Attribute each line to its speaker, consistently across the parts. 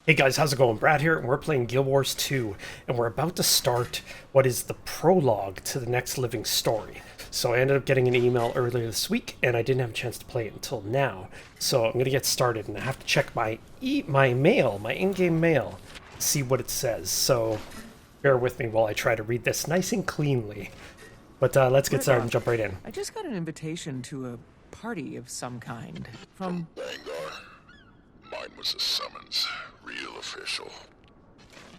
Speaker 1: Hey guys, how's it going? Brad here, and we're playing Guild Wars 2, and we're about to start what is the prologue to the next living story. So I ended up getting an email earlier this week, and I didn't have a chance to play it until now. So I'm gonna get started, and I have to check my mail, my in-game mail, to see what it says. So bear with me while I try to read this nice and cleanly. But let's get started and jump right in.
Speaker 2: I just got an invitation to a party of some kind from
Speaker 3: Vanguard. Mine was a summons. Real official.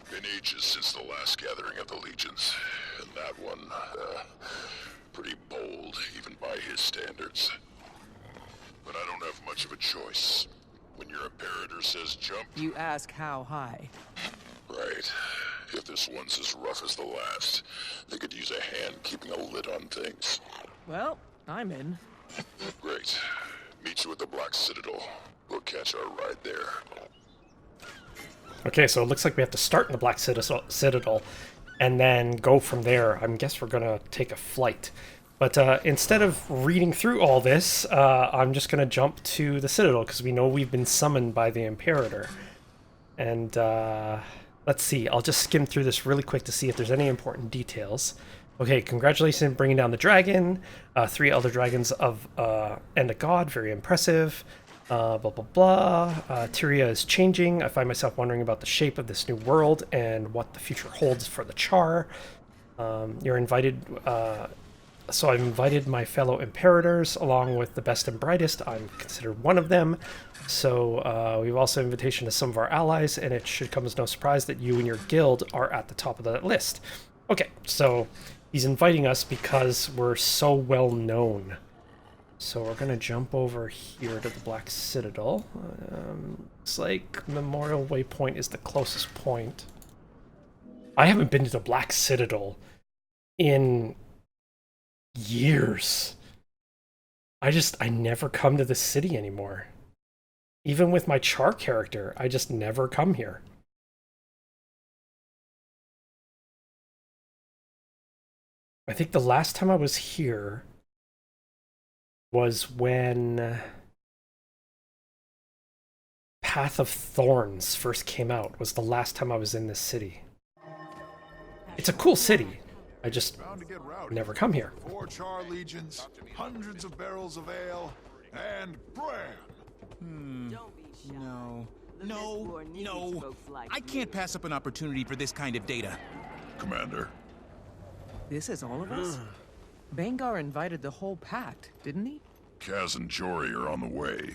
Speaker 3: Been ages since the last gathering of the legions. And that one, pretty bold, even by his standards. But I don't have much of a choice. When your imperator says jump...
Speaker 2: You ask how high.
Speaker 3: Right. If this one's as rough as the last, they could use a hand keeping a lid on things.
Speaker 2: Well, I'm in.
Speaker 3: Great. Meet you at the Black Citadel. We'll catch our ride there.
Speaker 1: Okay, so it looks like we have to start in the Black Citadel and then go from there. I guess we're going to take a flight. But instead of reading through all this, I'm just going to jump to the Citadel because we know we've been summoned by the Imperator. And let's see, I'll just skim through this really quick to see if there's any important details. Okay, congratulations on bringing down the dragon. 3 elder dragons of and a god, very impressive. Blah, blah, blah. Tyria is changing. I find myself wondering about the shape of this new world and what the future holds for the Char. You're invited, so I've invited my fellow Imperators along with the best and brightest. I'm considered one of them. So we've also invitation to some of our allies, and it should come as no surprise that you and your guild are at the top of that list. Okay, so he's inviting us because we're so well known. So we're going to jump over here to the Black Citadel. Looks like Memorial Waypoint is the closest point. I haven't been to the Black Citadel in years. I never come to the city anymore. Even with my Char character, I just never come here. I think the last time I was here was when Path of Thorns first came out, was the last time I was in this city. It's a cool city. I just never come here.
Speaker 4: 4 Char legions, hundreds of barrels of ale, and Bran.
Speaker 5: No. I can't pass up an opportunity for this kind of data.
Speaker 3: Commander.
Speaker 2: This is all of us? Bangar invited the whole pact, didn't he?
Speaker 3: Kaz and Jory are on the way.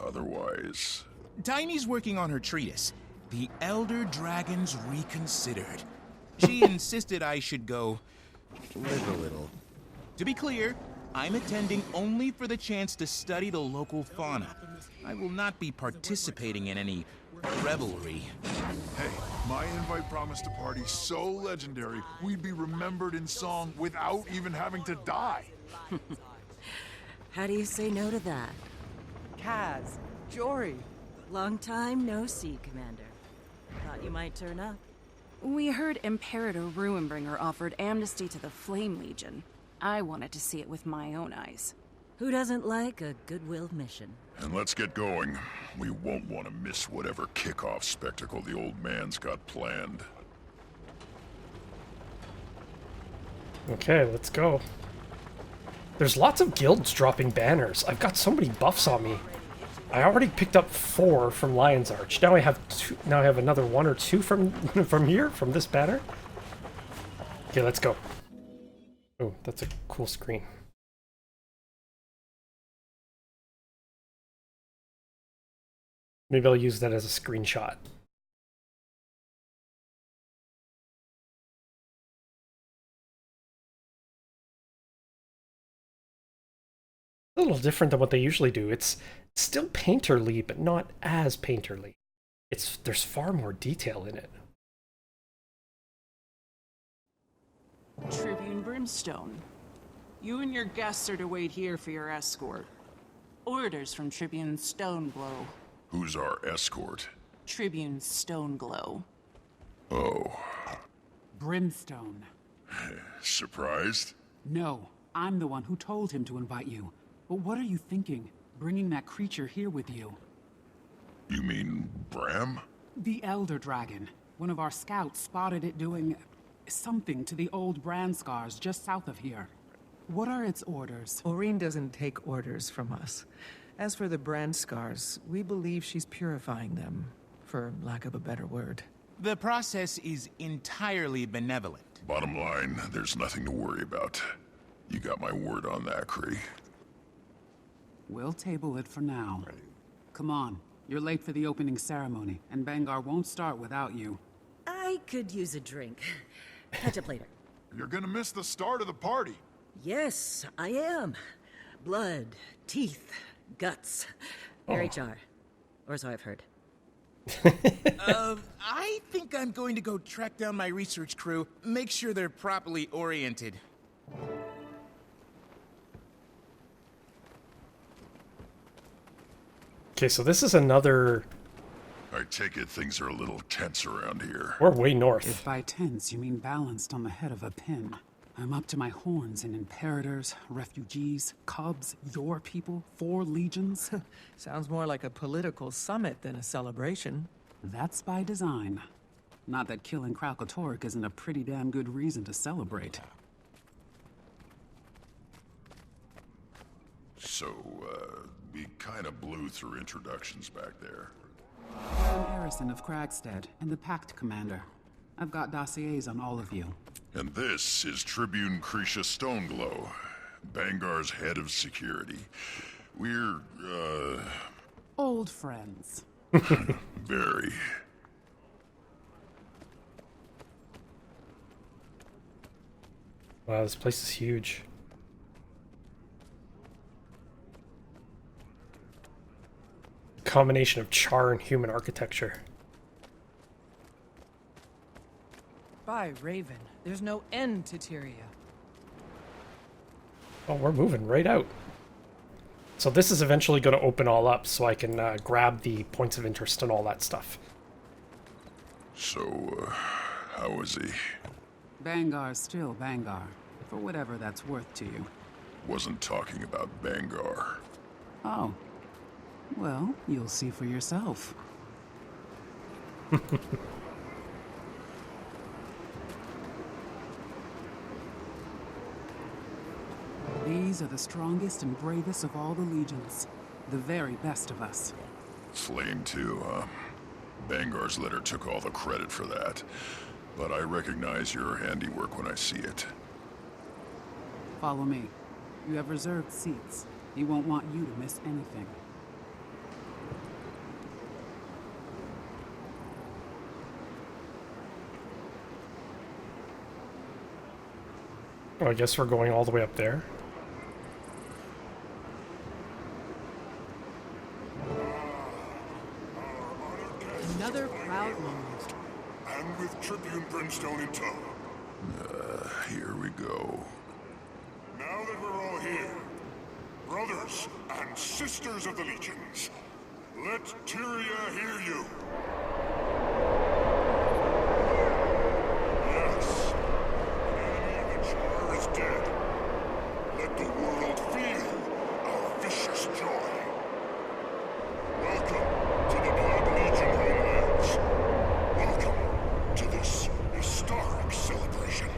Speaker 3: Otherwise...
Speaker 5: Tiny's working on her treatise, The Elder Dragons Reconsidered. She insisted I should go live a little. To be clear, I'm attending only for the chance to study the local fauna. I will not be participating in any revelry.
Speaker 4: Hey, my invite promised a party so legendary, we'd be remembered in song without even having to die.
Speaker 6: How do you say no to that?
Speaker 2: Kaz, Jory.
Speaker 6: Long time no see, Commander. Thought you might turn up.
Speaker 7: We heard Imperator Ruinbringer offered amnesty to the Flame Legion. I wanted to see it with my own eyes.
Speaker 6: Who doesn't like a goodwill mission?
Speaker 3: And let's get going. We won't want to miss whatever kickoff spectacle the old man's got planned.
Speaker 1: Okay, let's go. There's lots of guilds dropping banners. I've got so many buffs on me. I already picked up 4 from Lion's Arch. Now I have 2. Now I have another 1 or 2 from here, from this banner. Okay, let's go. Oh, that's a cool screen. Maybe I'll use that as a screenshot. A little different than what they usually do. It's still painterly, but not as painterly. There's far more detail in it.
Speaker 8: Tribune Brimstone. You and your guests are to wait here for your escort. Orders from Tribune Stoneglow.
Speaker 3: Who's our escort?
Speaker 8: Tribune Stoneglow.
Speaker 3: Oh.
Speaker 8: Brimstone.
Speaker 3: Surprised?
Speaker 8: No, I'm the one who told him to invite you. But what are you thinking, bringing that creature here with you?
Speaker 3: You mean Bram?
Speaker 8: The Elder Dragon. One of our scouts spotted it doing something to the old brand scars just south of here. What are its orders?
Speaker 2: Maureen doesn't take orders from us. As for the brand scars, we believe she's purifying them, for lack of a better word.
Speaker 5: The process is entirely benevolent.
Speaker 3: Bottom line, there's nothing to worry about. You got my word on that, Kree.
Speaker 8: We'll table it for now. Come on. You're late for the opening ceremony, and Bangar won't start without you.
Speaker 6: I could use a drink. Catch up later.
Speaker 4: You're gonna miss the start of the party.
Speaker 6: Yes, I am. Blood, teeth, guts. Very char. Or so I've heard.
Speaker 5: I think I'm going to go track down my research crew, make sure they're properly oriented.
Speaker 1: Okay, so this is another...
Speaker 3: I take it things are a little tense around here.
Speaker 1: We're way north.
Speaker 8: If by tense you mean balanced on the head of a pin, I'm up to my horns in imperators, refugees, cubs, your people, 4 legions.
Speaker 2: Sounds more like a political summit than a celebration.
Speaker 8: That's by design. Not that killing Kralkatorrik isn't a pretty damn good reason to celebrate.
Speaker 3: So, we kind of blew through introductions back there.
Speaker 8: I'm Harrison of Kragstead, and the Pact Commander. I've got dossiers on all of you.
Speaker 3: And this is Tribune Krisha Stoneglow, Bangar's head of security. We're,
Speaker 8: Old friends.
Speaker 3: very.
Speaker 1: Wow, this place is huge. Combination of char and human architecture.
Speaker 2: By Raven, there's no end to Tyria.
Speaker 1: Oh, we're moving right out. So this is eventually going to open all up so I can grab the points of interest and all that stuff.
Speaker 3: So, how is he?
Speaker 8: Bangar's still Bangar, for whatever that's worth to you.
Speaker 3: Wasn't talking about Bangar.
Speaker 8: Oh. Well, you'll see for yourself. These are the strongest and bravest of all the legions. The very best of us.
Speaker 3: Flame too, huh? Bangar's letter took all the credit for that. But I recognize your handiwork when I see it.
Speaker 8: Follow me. You have reserved seats. He won't want you to miss anything.
Speaker 1: Oh, I guess we're going all the way up there.
Speaker 2: Another proud moment.
Speaker 3: And with Tribune Brimstone in tow. Here we go. Now that we're all here, brothers and sisters of the Legions, let Tyria hear you. Yes, the enemy of the Jar is dead. Let the world feel our vicious joy. Welcome to the Blood Legion homelands. Welcome to this historic celebration.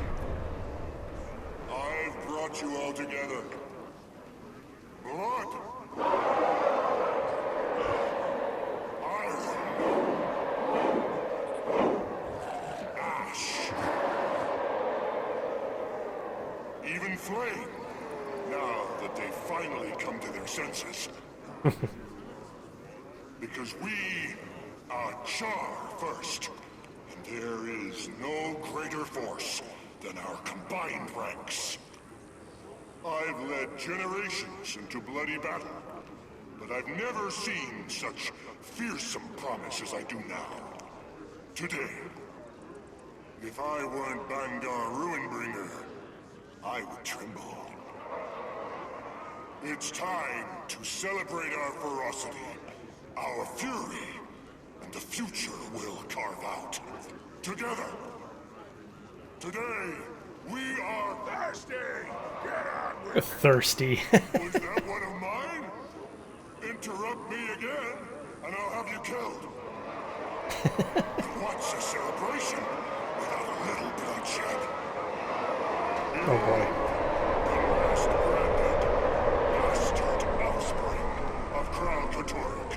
Speaker 3: I've brought you all together. Blood. Iron. Ash. Even flame. Now that they've finally come to their senses. Because we are Char first. And there is no greater force than our combined ranks. I've led generations into bloody battle, but I've never seen such fearsome promise as I do now. Today, if I weren't Bangar Ruinbringer, I would tremble. It's time to celebrate our ferocity, our fury, and the future we'll carve out. Together. Today, we are thirsty! Get on with it!
Speaker 1: Thirsty.
Speaker 3: Was that one of mine? Interrupt me again, and I'll have you killed. What's a celebration without a little bloodshed?
Speaker 1: Oh boy.
Speaker 3: The last branded bastard offspring of Kral Katorik.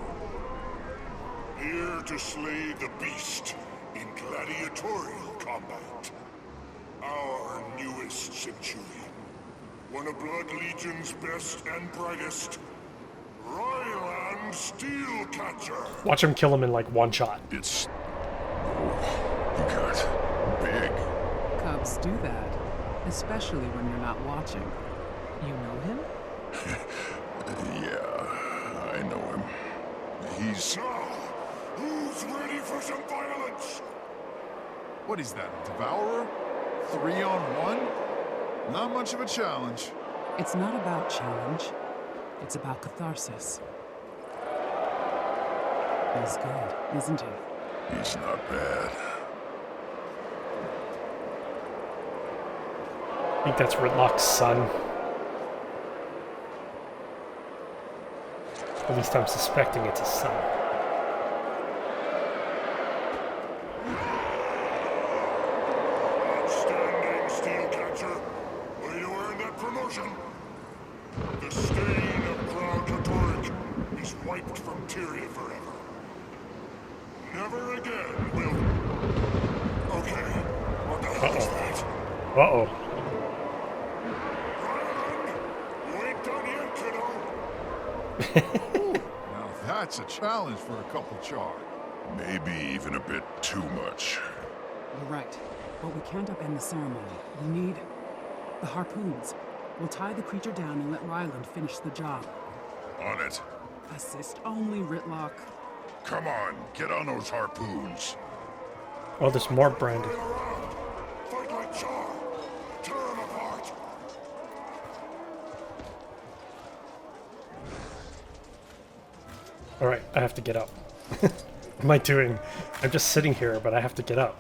Speaker 3: Here to slay the beast in gladiatorial combat. Our newest centurion. One of Blood Legion's best and brightest. Ryland Steelcatcher.
Speaker 1: Watch him kill him in like one shot.
Speaker 3: It's... Oh, he got big.
Speaker 8: Cubs do that, especially when you're not watching.
Speaker 2: You know him?
Speaker 3: Yeah, I know him. He's... Now, who's ready for some violence?
Speaker 4: What is that, a devourer? 3-on-1? Not much of a challenge.
Speaker 8: It's not about challenge. It's about catharsis. He's good, isn't he?
Speaker 3: He's not bad.
Speaker 1: I think that's Ritlock's son. At least I'm suspecting it's his son.
Speaker 3: Outstanding Steelcatcher. Way to earn that promotion. The stain of Kral Katorik is wiped from Tyria forever. Never again will... Okay, what the hell is that?
Speaker 1: Uh-oh.
Speaker 3: Ryland, you ain't done yet, kiddo.
Speaker 4: Now that's a challenge for a couple char.
Speaker 3: Maybe even a bit too much.
Speaker 8: You're right, but we can't upend the ceremony. We need the harpoons. We'll tie the creature down and let Ryland finish the job.
Speaker 3: On it.
Speaker 8: Assist only, Ritlock.
Speaker 3: Come on, get on those harpoons.
Speaker 1: Oh, there's more branded.
Speaker 3: Fly around. Fight like Char. Tear them apart.
Speaker 1: Alright, I have to get up. What am I doing? I'm just sitting here, but I have to get up.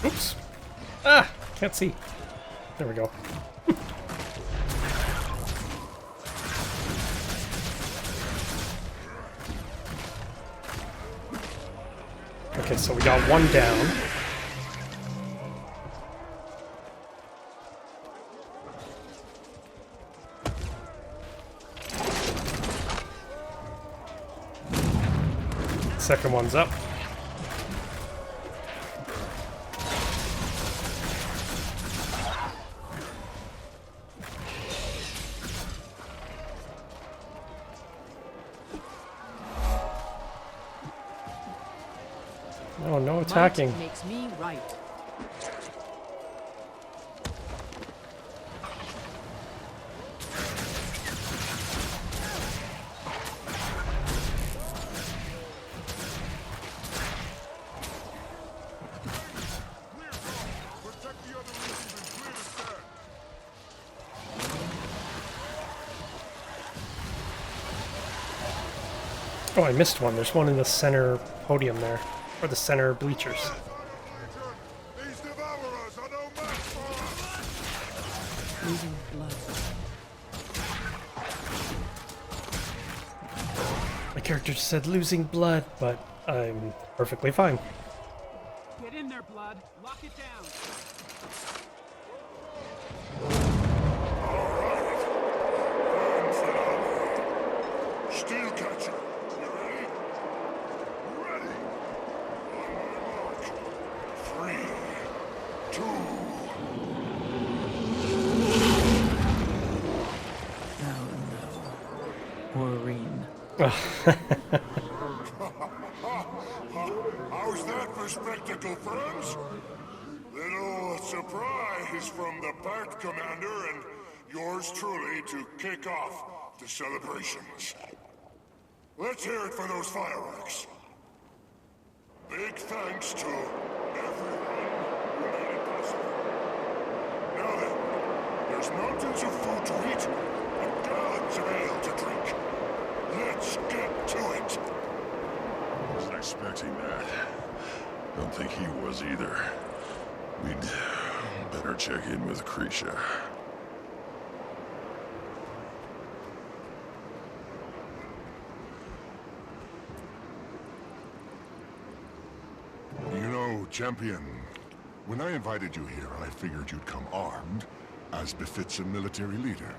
Speaker 1: Oops. Ah! Can't see. There we go. Okay, so we got one down. Second one's up. Oh, no attacking.
Speaker 2: Might makes me right.
Speaker 3: Protect the other regions and clear the stand.
Speaker 1: Oh, I missed one. There's one in the center podium there. Or the center bleachers.
Speaker 3: These devourers are no match for us.
Speaker 2: Losing blood.
Speaker 1: My character just said losing blood, but I'm perfectly fine.
Speaker 8: Get in there, Blood. Lock it down.
Speaker 3: Steelcatcher, you ready? Ready. On my mark. 3, 2.
Speaker 2: Oh no. Maureen.
Speaker 3: How's that for spectacle, friends? Little surprise from the Pact Commander and yours truly to kick off the celebrations. Let's hear it for those fireworks. Big thanks to everyone who made it possible. Now then, there's mountains of food to eat and gallons of ale to drink. Let's get to it. Wasn't expecting that. Don't think he was either. We'd better check in with Krisha.
Speaker 4: You know, champion, when I invited you here, I figured you'd come armed, as befits a military leader.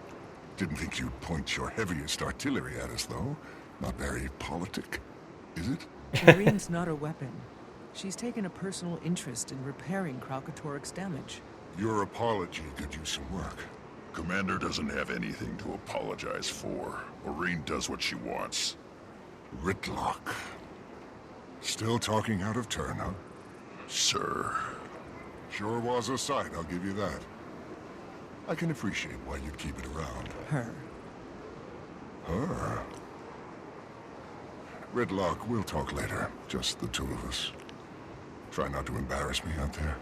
Speaker 4: Didn't think you'd point your heaviest artillery at us, though. Not very politic, is it?
Speaker 2: Maureen's not a weapon. She's taken a personal interest in repairing Kralkatorrik's damage.
Speaker 4: Your apology could use some work.
Speaker 3: Commander doesn't have anything to apologize for. Maureen does what she wants.
Speaker 4: Ritlock. Still talking out of turn, huh?
Speaker 3: Sir.
Speaker 4: Sure was a sight, I'll give you that. I can appreciate why you'd keep it around.
Speaker 2: Her.
Speaker 4: Her? Ritlock, we'll talk later. Just the two of us. Try not to embarrass me out there.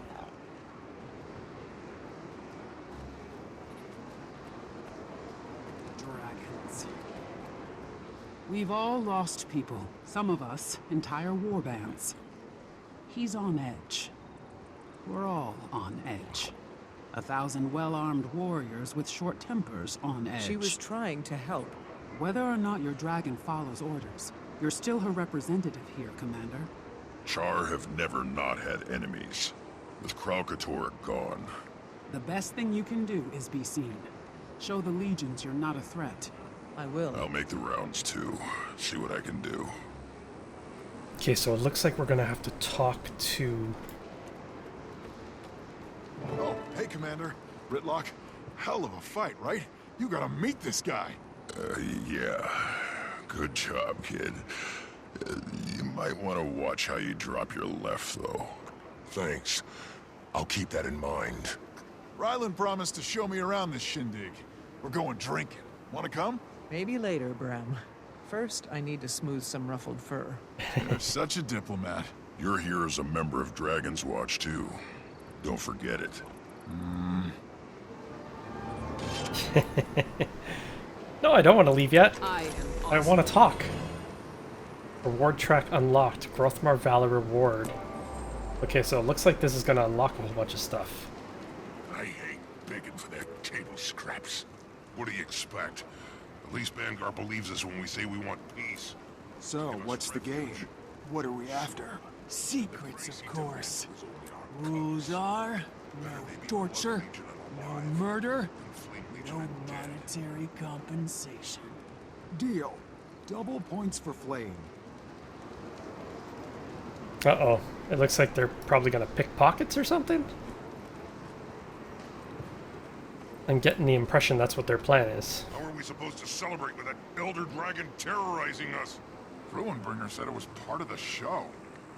Speaker 8: Dragons. We've all lost people. Some of us, entire warbands. He's on edge. We're all on edge. 1,000 well-armed warriors with short tempers on edge.
Speaker 2: She was trying to help.
Speaker 8: Whether or not your dragon follows orders, you're still her representative here, Commander.
Speaker 3: Char have never not had enemies. With Kralkatorrik gone.
Speaker 8: The best thing you can do is be seen. Show the legions you're not a threat.
Speaker 2: I will.
Speaker 3: I'll make the rounds too. See what I can do.
Speaker 1: Okay, so it looks like we're gonna have to talk to...
Speaker 4: Oh, hey, Commander. Ritlock. Hell of a fight, right? You gotta meet this guy.
Speaker 3: Yeah. Good job, kid. You might want to watch how you drop your left, though.
Speaker 4: Thanks. I'll keep that in mind.
Speaker 9: Ryland promised to show me around this shindig. We're going drinking. Want to come?
Speaker 2: Maybe later, Bram. First, I need to smooth some ruffled fur.
Speaker 9: You're such a diplomat.
Speaker 3: You're here as a member of Dragon's Watch, too. Don't forget it.
Speaker 1: No, I don't want to leave yet.
Speaker 8: I am
Speaker 1: I want to talk. Reward track unlocked. Grothmar Valor reward. Okay, so it looks like this is going to unlock a whole bunch of stuff.
Speaker 3: I hate begging for their table scraps. What do you expect? At least Vanguard believes us when we say we want peace.
Speaker 10: So, what's the game? What are we after? Secrets, of course. Rules are no torture, no murder, no monetary compensation. Deal. Double points for Flame.
Speaker 1: Uh-oh. It looks like they're probably going to pick pockets or something? I'm getting the impression that's what their plan is.
Speaker 3: How are we supposed to celebrate with that Elder Dragon terrorizing us?
Speaker 4: Ruinbringer said it was part of the show.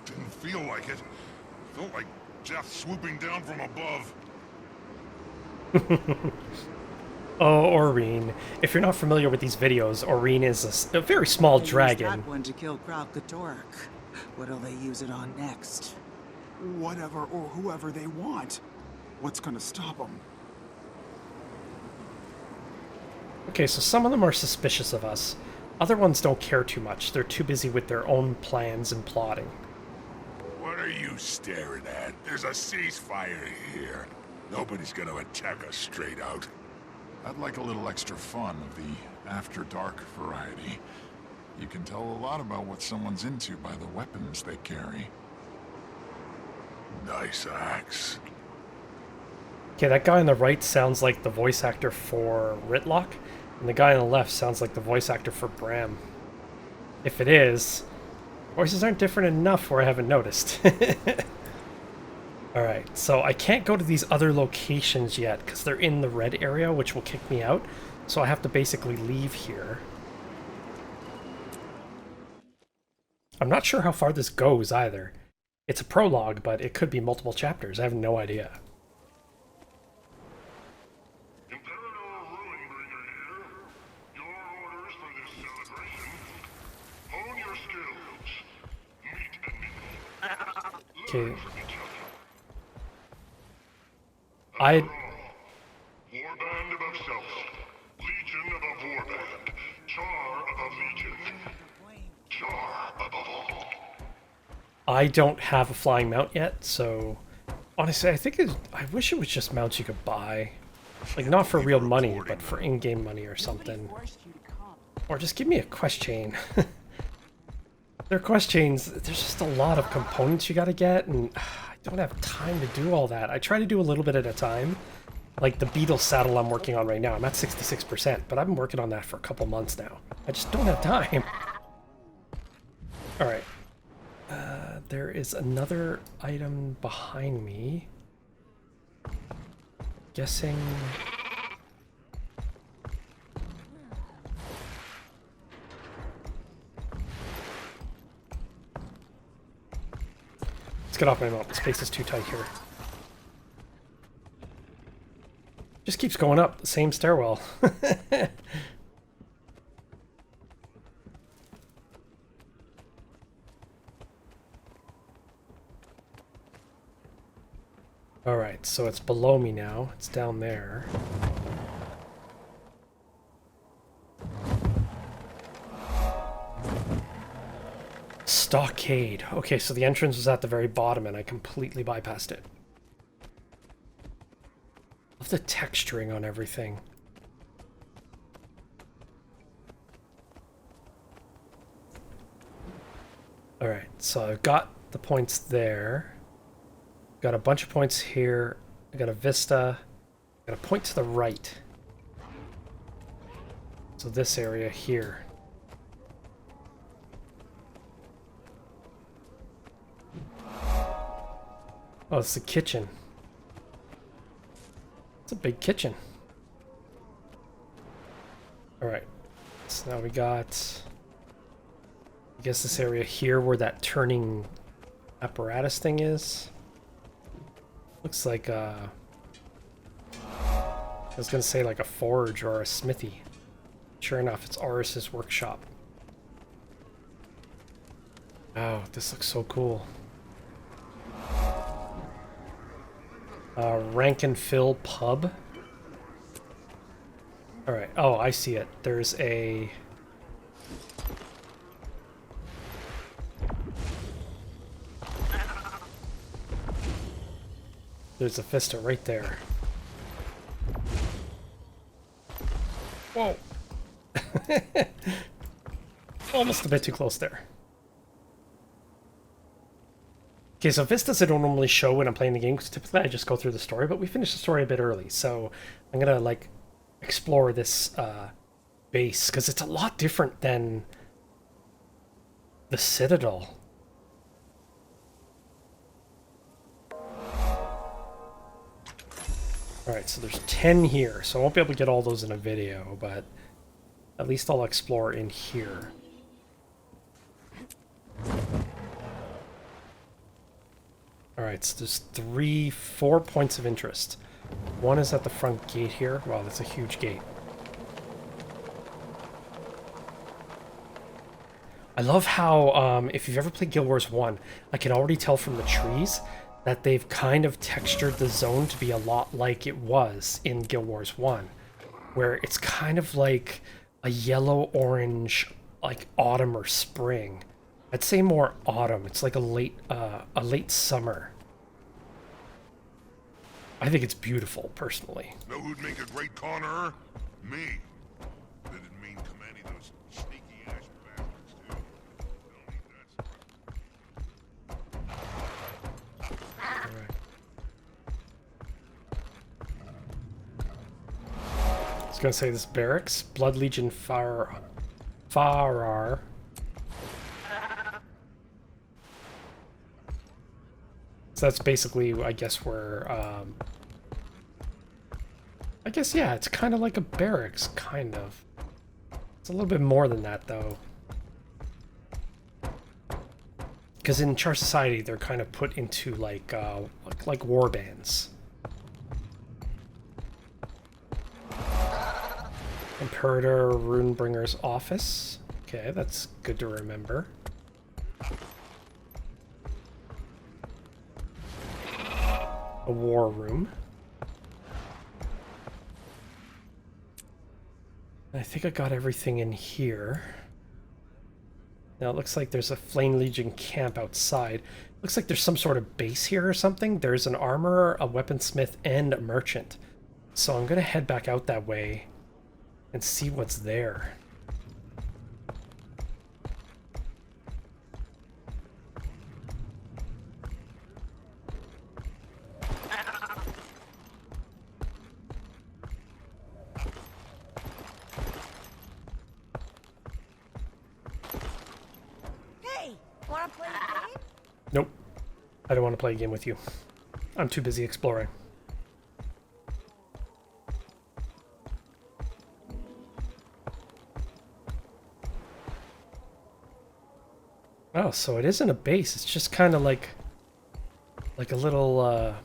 Speaker 3: Didn't feel like it. Felt like death swooping down from above.
Speaker 1: Oh, Aurene. If you're not familiar with these videos, Aurene is a very small
Speaker 6: They
Speaker 1: dragon.
Speaker 6: used that one to kill Kralkatorrik. What'll they use it on next?
Speaker 10: Whatever or whoever they want. What's gonna stop them?
Speaker 1: Okay, so some of them are suspicious of us. Other ones don't care too much. They're too busy with their own plans and plotting.
Speaker 3: What are you staring at? There's a ceasefire here. Nobody's gonna attack us straight out.
Speaker 4: I'd like a little extra fun of the after dark variety. You can tell a lot about what someone's into by the weapons they carry.
Speaker 3: Nice axe.
Speaker 1: Okay, that guy on the right sounds like the voice actor for Ritlock, and the guy on the left sounds like the voice actor for Bram. If it is, voices aren't different enough where I haven't noticed. Alright, so I can't go to these other locations yet because they're in the red area, which will kick me out. So I have to basically leave here. I'm not sure how far this goes either. It's a prologue, but it could be multiple chapters. I have no idea. Okay.
Speaker 3: Warband above self. Legion above warband. Char above legion. Char above all.
Speaker 1: I don't have a flying mount yet, so honestly, I wish it was just mounts you could buy. Like, not for real money, but for in-game money or something. Or just give me a quest chain. Their quest chains, there's just a lot of components you gotta get, and I don't have time to do all that. I try to do a little bit at a time. Like the Beetle saddle I'm working on right now, I'm at 66%, but I've been working on that for a couple months now. I just don't have time. Alright. There is another item behind me. Guessing... Let's get off my mount. The space is too tight here. Just keeps going up the same stairwell. Alright, so it's below me now. It's down there. Stockade. Okay, so the entrance was at the very bottom and I completely bypassed it. Love the texturing on everything. Alright, so I've got the points there. Got a bunch of points here. I got a vista. Got a point to the right. So this area here. Oh, it's the kitchen. It's a big kitchen. Alright. So now we got... I guess this area here where that turning apparatus thing is. Looks like a... I was gonna say like a forge or a smithy. Sure enough, it's Aris's workshop. Wow, this looks so cool. Rank and fill pub. Alright, oh, I see it. There's a... There's a Vista right there. Whoa! Almost a bit too close there. Okay, so Vistas I don't normally show when I'm playing the game, because typically I just go through the story, but we finished the story a bit early, so I'm gonna, like, explore this base, because it's a lot different than the Citadel. Alright, so there's 10 here, so I won't be able to get all those in a video, but at least I'll explore in here. Alright, so there's 4 points of interest. One is at the front gate here. Wow, that's a huge gate. I love how, if you've ever played Guild Wars 1, I can already tell from the trees that they've kind of textured the zone to be a lot like it was in Guild Wars 1, where it's kind of like a yellow-orange, like autumn or spring. I'd say more autumn. It's like a late summer. I think it's beautiful, personally.
Speaker 4: Know who'd make a great cornerer? Me. Didn't mean commanding those sneaky ass bastards too.
Speaker 1: I was gonna say this barracks, Blood Legion Farar. So that's basically, I guess, where, I guess, yeah, it's kind of like a barracks, kind of. It's a little bit more than that, though. Because in Char Society, they're kind of put into, like war bands. Imperator Runebringer's office. Okay, that's good to remember. A war room. I think I got everything in here. Now it looks like there's a Flame Legion camp outside. Looks like there's some sort of base here or something. There's an armorer, a weaponsmith, and a merchant. So I'm gonna head back out that way and see what's there.
Speaker 11: Wanna play a game?
Speaker 1: Nope. I don't want to play a game with you. I'm too busy exploring. Oh, so it isn't a base. It's just kind of like a little,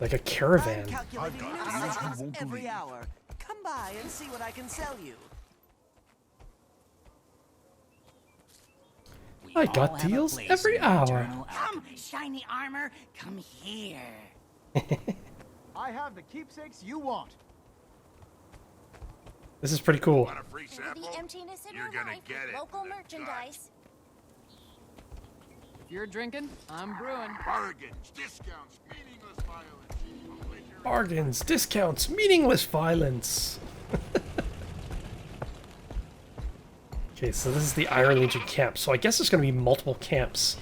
Speaker 1: like a caravan.
Speaker 11: I'm calculating new sales every hour. Come by and see what I can sell you.
Speaker 1: I got deals every hour.
Speaker 11: Come, shiny armor, come here.
Speaker 10: I have the keepsakes you want.
Speaker 1: This is pretty cool.
Speaker 3: Want a free sample?
Speaker 12: The emptiness in
Speaker 3: You're
Speaker 12: your
Speaker 3: gonna
Speaker 12: life
Speaker 3: get
Speaker 12: with
Speaker 3: it.
Speaker 12: local merchandise.
Speaker 8: If you're drinking, I'm brewing.
Speaker 3: Bargains, discounts, meaningless violence.
Speaker 1: Bargains, discounts, meaningless violence. Okay, so this is the Iron Legion camp. So I guess there's going to be multiple camps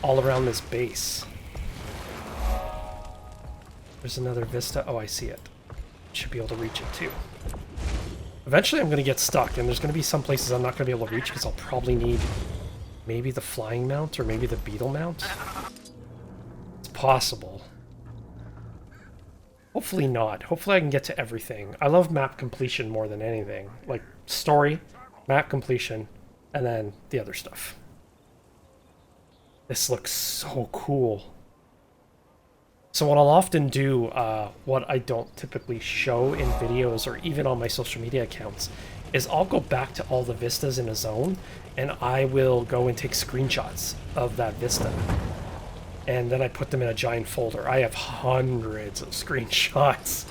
Speaker 1: all around this base. There's another vista. Oh, I see it. Should be able to reach it too. Eventually I'm going to get stuck, and there's going to be some places I'm not going to be able to reach because I'll probably need maybe the flying mount or maybe the beetle mount. It's possible. Hopefully not. Hopefully I can get to everything. I love map completion more than anything. Like, story, map completion, and then the other stuff. This looks so cool. So what I'll often do, what I don't typically show in videos or even on my social media accounts, is I'll go back to all the vistas in a zone, and I will go and take screenshots of that vista. And then I put them in a giant folder. I have hundreds of screenshots.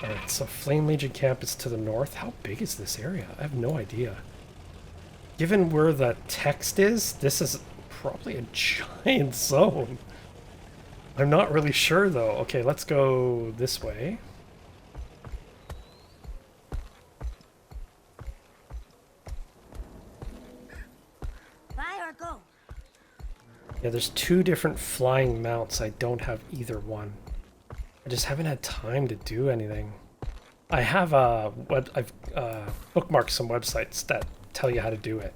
Speaker 1: Alright, so Flame Legion camp is to the north. How big is this area? I have no idea. Given where the text is, this is probably a giant zone. I'm not really sure though. Okay, let's go this way.
Speaker 11: Buy or go.
Speaker 1: Yeah, there's two different flying mounts. I don't have either one. I just haven't had time to do anything. I have I've bookmarked some websites that tell you how to do it,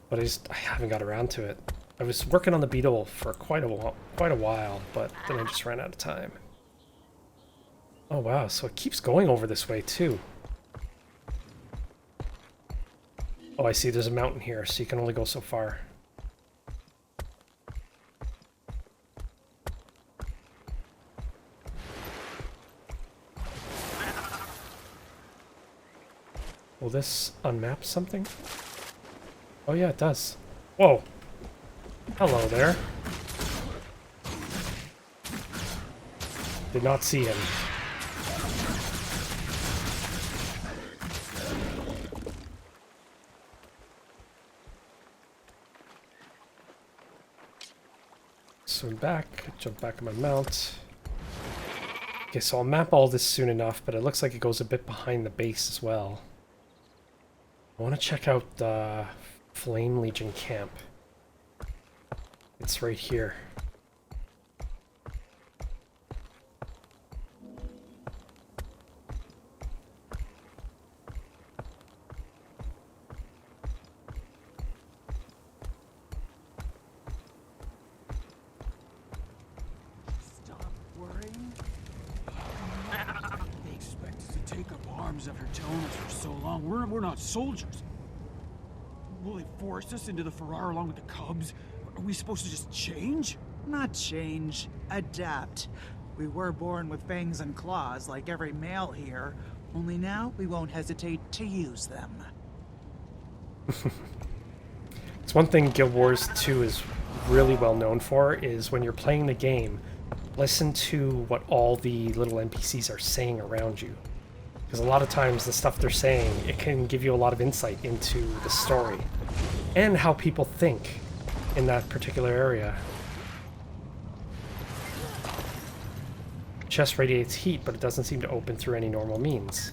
Speaker 1: but I haven't got around to it. I was working on the beetle for quite a while, but then I just ran out of time. Oh wow, so it keeps going over this way too. Oh, I see. There's a mountain here, so you can only go so far. Will this unmap something? Oh yeah, it does. Whoa. Hello there. Did not see him. Swim back, jump back on my mount. Okay, so I'll map all this soon enough, but it looks like it goes a bit behind the base as well. I want to check out the Flame Legion camp. It's right here.
Speaker 10: Stop worrying. They expect us to take up arms after telling us for so long. We're not soldiers. Will they force us into the Ferrar along with the Cubs? Are we supposed to just change?
Speaker 2: Not change, adapt. We were born with fangs and claws like every male here, only now we won't hesitate to use them.
Speaker 1: It's one thing Guild Wars 2 is really well known for, is when you're playing the game, listen to what all the little NPCs are saying around you. Because a lot of times the stuff they're saying, it can give you a lot of insight into the story and how people think in that particular area. Chest radiates heat, but it doesn't seem to open through any normal means.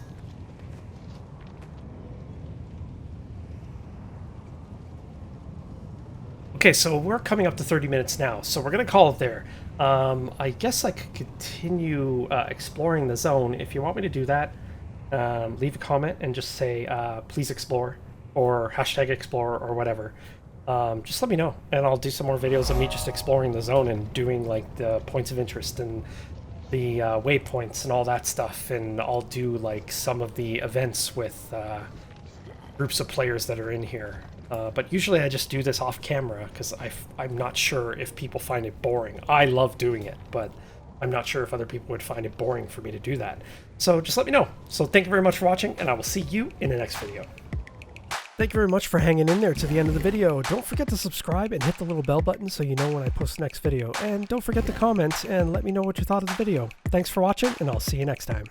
Speaker 1: Okay, so we're coming up to 30 minutes now, so we're going to call it there. I guess I could continue exploring the zone. If you want me to do that, leave a comment and just say, please explore, or hashtag explore, or whatever. Just let me know, and I'll do some more videos of me just exploring the zone and doing like the points of interest and the waypoints and all that stuff, and I'll do like some of the events with groups of players that are in here. But usually I just do this off camera because I'm not sure if people find it boring. I love doing it, but I'm not sure if other people would find it boring for me to do that. So just let me know. So thank you very much for watching, and I will see you in the next video. Thank you very much for hanging in there to the end of the video. Don't forget to subscribe and hit the little bell button so you know when I post the next video. And don't forget to comment and let me know what you thought of the video. Thanks for watching, and I'll see you next time.